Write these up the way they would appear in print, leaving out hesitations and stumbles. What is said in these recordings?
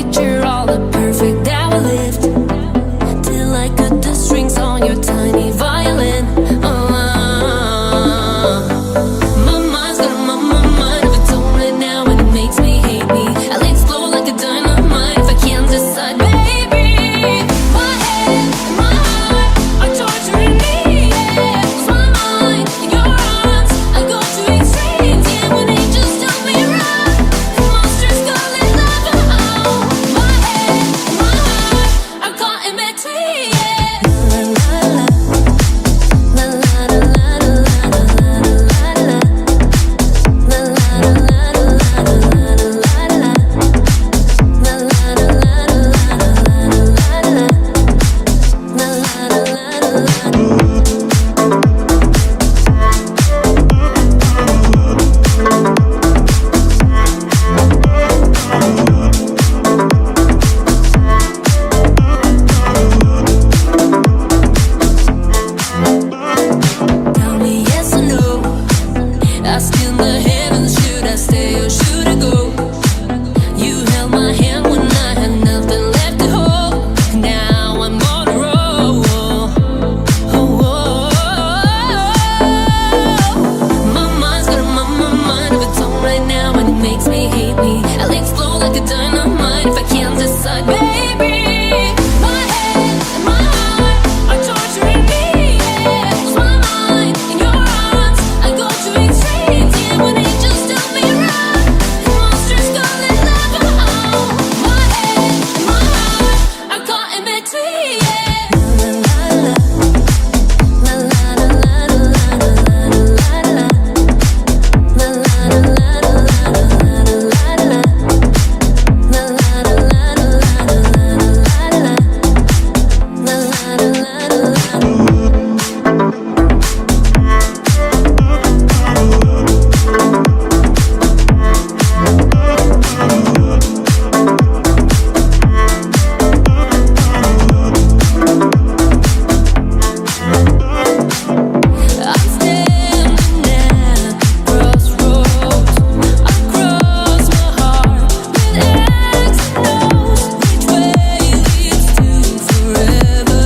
picture all the perfect that we lived, till I cut the strings on your tiny violin. My mind's got my mind of its own right now, and it makes me hate me. I let it explode like a dynamite if I can't decide, baby. My head and my heart are torturing me. Yeah, 'cause my mind in your arms, I go to extremes. Yeah, when they just tell me run, monsters calling love. Oh, my head and my heart are caught in between. Yeah. La la la la la la la la la la. La la la la la la la la la la. La la la la la la la la la. La la la la la. Tell me yes or no. Asking the heavens, should I stay or should I go? You held my hand when I had nothing left to hold. Now I'm on a roll. My mind's got my mind of its own right now, and it makes me hate me. I let it explode like a dynamite if I can't decide, baby. My head and my heart are torturing me. Yeah, 'cause my mind in your arms, I go to extremes. Yeah, when they just tell me run, monsters calling love. Oh, my head and my heart are caught in between. Yeah. La la la la la la la la la la la. La la la la la la la la la. La la la la la la la la. La la la la la. I'm standing at crossroads. I cross my heart with X and O's. Which way leads to forever?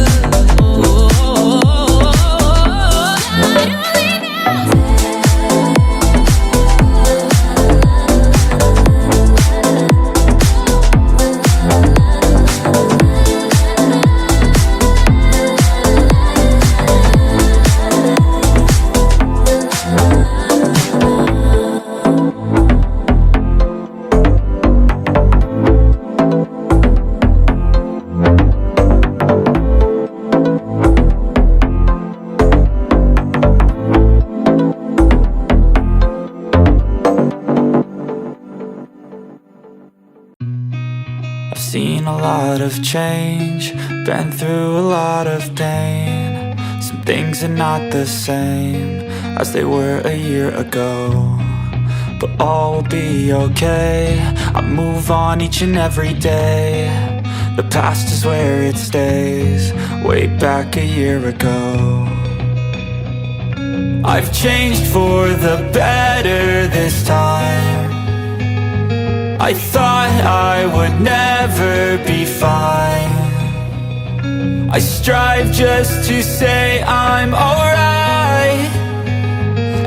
I've seen a lot of change, been through a lot of pain. Some things are not the same as they were a year ago, but all will be okay. I move on each and every day. The past is where it stays, way back a year ago. I've changed for the better this time. I thought I would never be fine. I strive just to say I'm alright,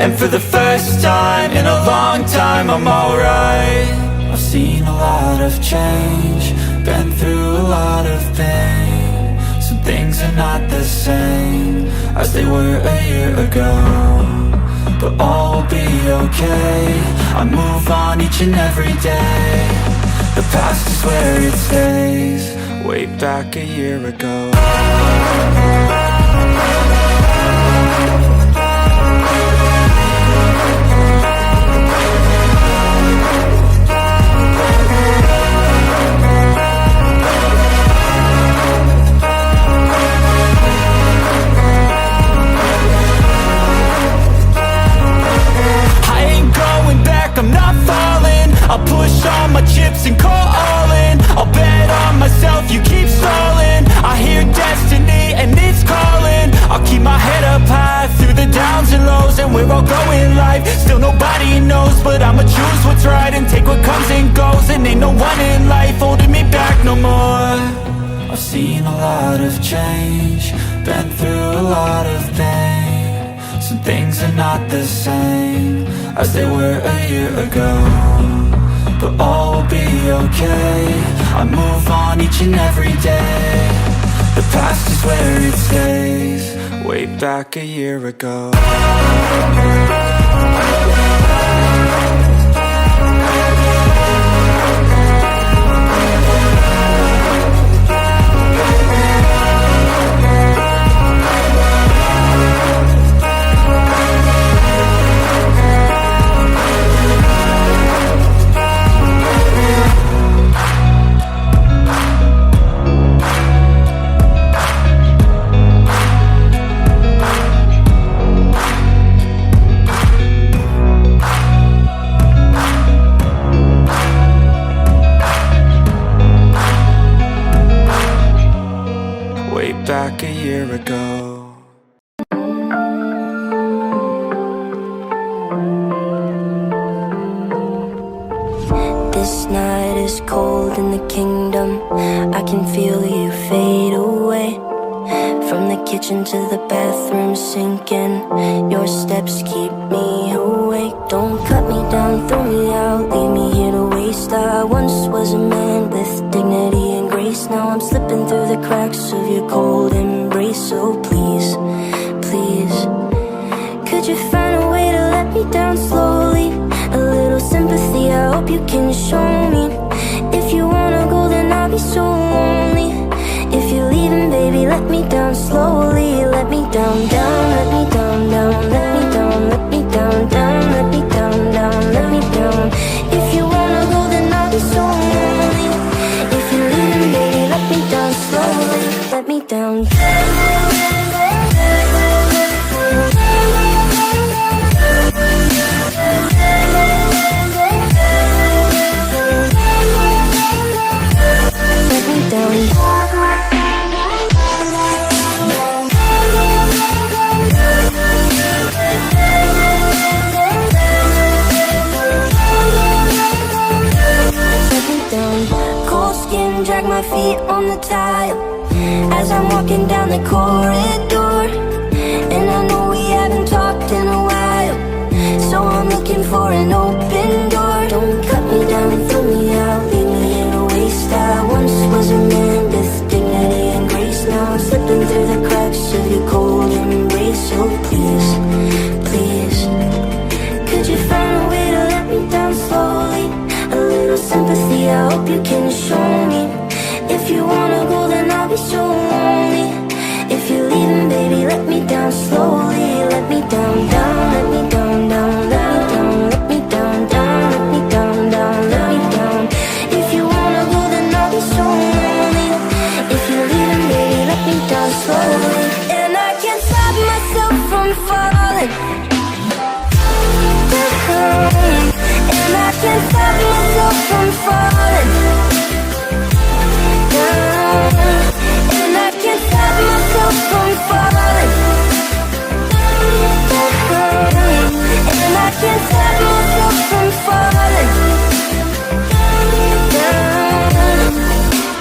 and for the first time in a long time I'm alright. I've seen a lot of change, been through a lot of pain. Some things are not the same as they were a year ago, but all will be okay. I move on each and every day. The past is where it stays, way back a year ago. I'm not falling. I'll push all my chips and call all in. I'll bet on myself, you keep stalling. I hear destiny and it's calling. I'll keep my head up high through the downs and lows, and where I'll go in life, still nobody knows. But I'ma choose what's right and take what comes and goes, and ain't no one in life holding me back. lot of change, been through a lot of pain. Some things are not the same as they were a year ago, but all will be okay. I move on each and every day. The past is where it stays, way back a year ago. Back a year ago. This night is cold in the kingdom. I can feel you fade away. From the kitchen to the bathroom sinking, your steps keep me awake. Don't cut me down, throw me out, leave me here to waste. I once was a man with dignity and grace. Now I'm slipping through the cracks of your cold embrace. So please, please, could you find a way to let me down slowly? A little sympathy, I hope you can show me. If you wanna go, then I'll be so lonely. If you're leaving, baby, let me down slowly. Let me down, down, let me down, down, let me down, let me down, down, let me down, down, let me down. If you wanna go, then I'll be so lonely. If you're leaving, baby, let me down slowly. Let me down. Let me down. Cold skin, drag my feet on the tile as I'm walking down the corridor. And I know we haven't talked in a while, so I'm looking for an open door. Don't cut me down, throw me out, leave me in a waste. I once was a man with dignity and grace. Now I'm slipping through the cracks of your cold embrace. So please, please, could you find a way to let me down slowly? A little sympathy, I hope you can show me. If you wanna go, then I'll be so lonely. If you're leaving, baby, let me down slowly. Let me down, down, let me down, down, let me down, let me down, down, let me down, down, let me down. If you wanna go, then I'll be so lonely. If you're leaving, baby, let me down slowly. And I can't stop myself from falling down. And I can't stop myself from falling down. And I can't stop myself from falling down. And I can't stop myself from falling down.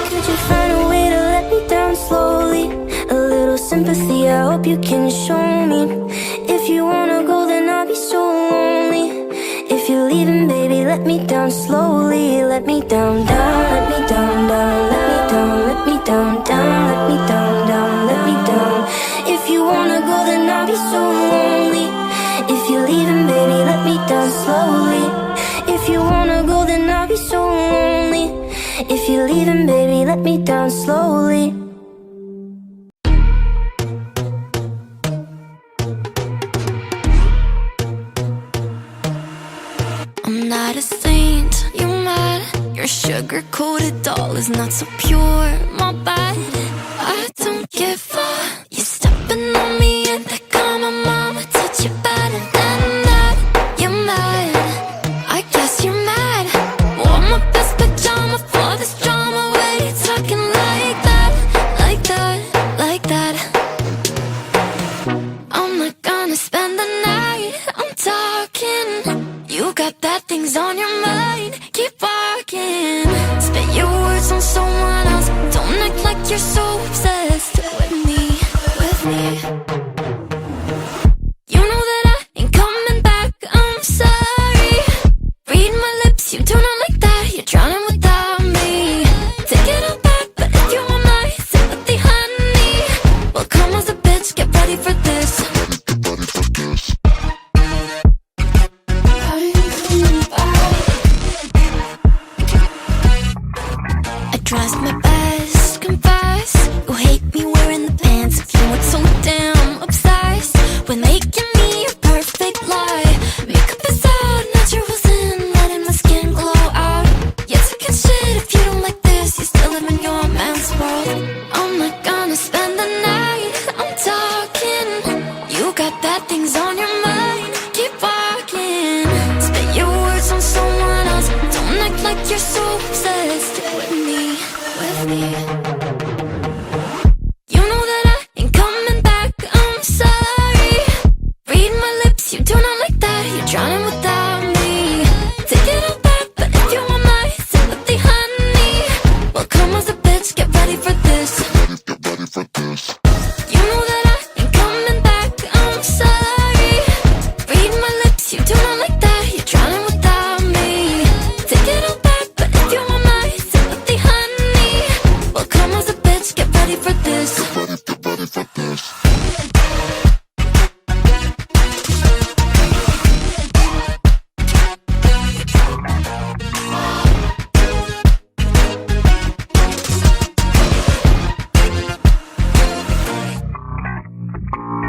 Could you find a way to let me down slowly? A little sympathy, I hope you can show me. If you wanna go, then I'll be so lonely. If you're leaving, baby, let me down slowly. Let me down, down, let me down, down, let me down, let me down, down, let me down, down, let me down. If you wanna go, then I'll be so lonely. If you're leaving, baby, let me down slowly. If you wanna go, then I'll be so lonely. If you're leaving, baby, let me down slowly. I'm not a saint, you mad? Your sugar-coated doll is not so pure, my bad. I don't give a. You stepping on me and that got my mama touch you better than that. You're mad, I guess you're mad. Wore my best pajama for this drama. Why you talking like that, like that, like that? I'm not gonna spend the night, I'm talking. You got bad things on your mind, keep walking. Spit your words on someone else, don't act like you're so obsessed. with me. You know that I ain't coming back, I'm sorry. Read my lips, you do not like that, you're drowning without me. Take it all back, but if you want my sympathy, honey, well, come as a bitch, get ready for this. I trust my best, confess. You hate me wearing the pants if you weren't so damn obsessed with making me a perfect lie. Makeup is out, naturals in, letting my skin glow out. You're talking shit if you don't like this, you still live in your man's world. I'm not gonna spend the night, I'm talking. You got bad things on your mind, keep walking. Spit your words on someone else, don't act like you're so obsessed with me, with me.